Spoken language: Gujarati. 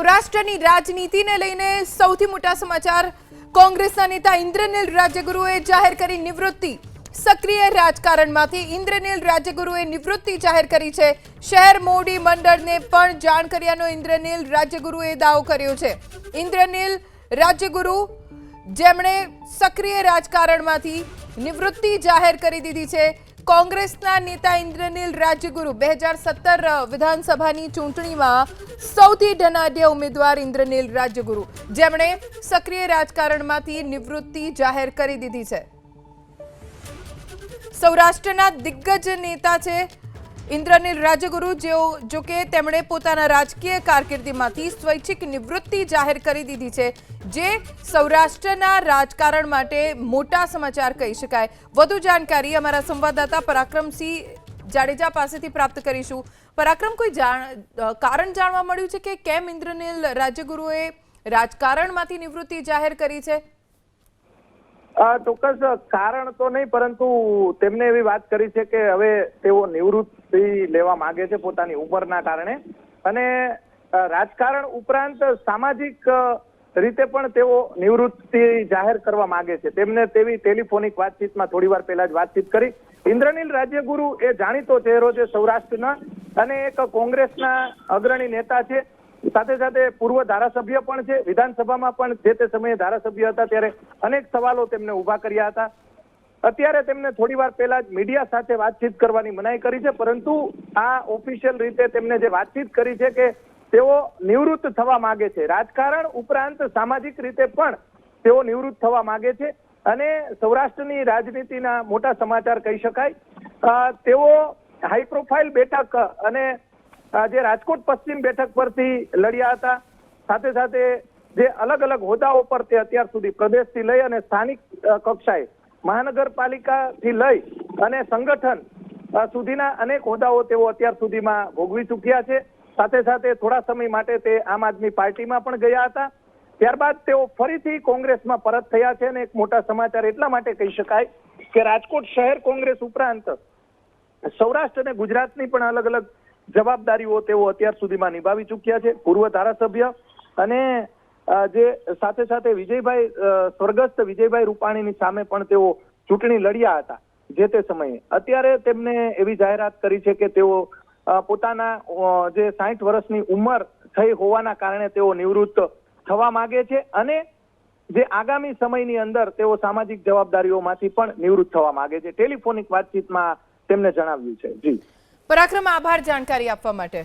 સૌરાષ્ટ્રની રાજનીતિને લઈને સૌથી મોટા સમાચાર કોંગ્રેસના નેતા ઇન્દ્રનીલ રાજ્યગુરુએ જાહેર કરી નિવૃત્તિ સક્રિય રાજકારણમાંથી ઇન્દ્રનીલ રાજ્યગુરુએ નિવૃત્તિ જાહેર કરી છે શહેર મોડી મંડળને પણ જાણ કર્યાનો ઇન્દ્રનીલ રાજ્યગુરુએ દાવો કર્યો છે ઇન્દ્રનીલ રાજ્યગુરુ જેમણે સક્રિય રાજકારણમાંથી નિવૃત્તિ જાહેર કરી દીધી છે કોંગ્રેસના નેતા ઇન્દ્રનીલ રાજ્યગુરુ 2017 વિધાનસભાની ચૂંટણીમાં સૌથી ધનાઢ્ય ઉમેદવાર ઇન્દ્રનીલ રાજ્યગુરુ જેમણે સક્રિય રાજકારણમાંથી નિવૃત્તિ જાહેર કરી દીધી છે સૌરાષ્ટ્રના દિગ્ગજ નેતા છે ઇન્દ્રનીલ રાજ્યગુરુ જેઓ જો કે તેમણે પોતાના રાજકીય કારકિર્દીમાંથી સ્વૈચ્છિક નિવૃત્તિ જાહેર કરી દીધી છે જે સૌરાષ્ટ્રના રાજકારણ માટે મોટા સમાચાર કહી શકાય વધુ જાણકારી અમારા સંવાદદાતા પરાક્રમસિંહ જાડેજા પાસેથી પ્રાપ્ત કરીશું પરાક્રમ કોઈ કારણ જાણવા મળ્યું છે કે કેમ ઇન્દ્રનીલ રાજ્યગુરુએ રાજકારણમાંથી નિવૃત્તિ જાહેર કરી છે ચોક્કસ કારણ તો નહીં પરંતુ તેમને એવી વાત કરી છે કે હવે તેઓ નિવૃત્તિ લેવા માંગે છે પોતાની ઉંમરના કારણે અને રાજકારણ ઉપરાંત સામાજિક રીતે પણ તેઓ નિવૃત્તિ જાહેર કરવા માંગે છે તેમને તેવી ટેલિફોનિક વાતચીતમાં થોડી વાર પહેલા જ વાતચીત કરી ઇન્દ્રનીલ રાજ્યગુરુ એ જાણીતો ચહેરો છે સૌરાષ્ટ્રના અને એક કોંગ્રેસના અગ્રણી નેતા છે સાથે સાથે પૂર્વ ધારાસભ્ય પણ છે વિધાનસભામાં પણ જે તે સમયે ધારાસભ્ય હતા ત્યારે અનેક સવાલો તેમને ઉભા કર્યા હતા અત્યારે તેમને થોડી વાર પહેલા જ મીડિયા સાથે વાતચીત કરવાની મનાઈ કરી છે પરંતુ આ ઓફિશિયલ રીતે તેમને જે વાતચીત કરી છે કે તેઓ નિવૃત્ત થવા માંગે છે રાજકારણ ઉપરાંત સામાજિક રીતે પણ તેઓ નિવૃત્ત થવા માંગે છે અને સૌરાષ્ટ્રની રાજનીતિના મોટા સમાચાર કહી શકાય તેઓ હાઈ પ્રોફાઇલ બેઠક અને જે રાજકોટ પશ્ચિમ બેઠક પરથી લડ્યા હતા સાથે સાથે જે અલગ અલગ હોદ્દાઓ પર તે અત્યાર સુધી પ્રદેશથી લઈ અને સ્થાનિક કક્ષાએ મહાનગરપાલિકાથી લઈ અને સંગઠન સુધીના અનેક હોદ્દાઓ તેઓ અત્યાર સુધીમાં ભોગવી ચૂક્યા છે સાથે સાથે થોડા સમય માટે તે આમ આદમી પાર્ટીમાં પણ ગયા હતા ત્યારબાદ તેઓ ફરીથી કોંગ્રેસમાં પરત થયા છે અને એક મોટા સમાચાર એટલા માટે કહી શકાય કે રાજકોટ શહેર કોંગ્રેસ ઉપરાંત સૌરાષ્ટ્ર અને ગુજરાતની પણ અલગ અલગ જવાબદારીઓ તેઓ અત્યાર સુધીમાં નિભાવી ચૂક્યા છે પૂર્વ ધારાસભ્ય અને જે સાથે સાથે વિજયભાઈ સ્વર્ગસ્થ વિજયભાઈ રૂપાણીની સામે પણ તેઓ ચૂંટણી લડ્યા હતા જે તે સમયે અત્યારે તેમને એવી જાહેરાત કરી છે કે તેઓ પોતાના જે 60 વર્ષની ઉંમર થઈ હોવાના કારણે તેઓ નિવૃત્ત થવા માંગે છે અને જે આગામી સમયની અંદર તેઓ સામાજિક જવાબદારીઓમાંથી પણ નિવૃત્ત થવા માંગે છે ટેલિફોનિક વાતચીતમાં તેમને જણાવ્યું છે જી પરાક્રમ આભાર જાણકારી આપવા માટે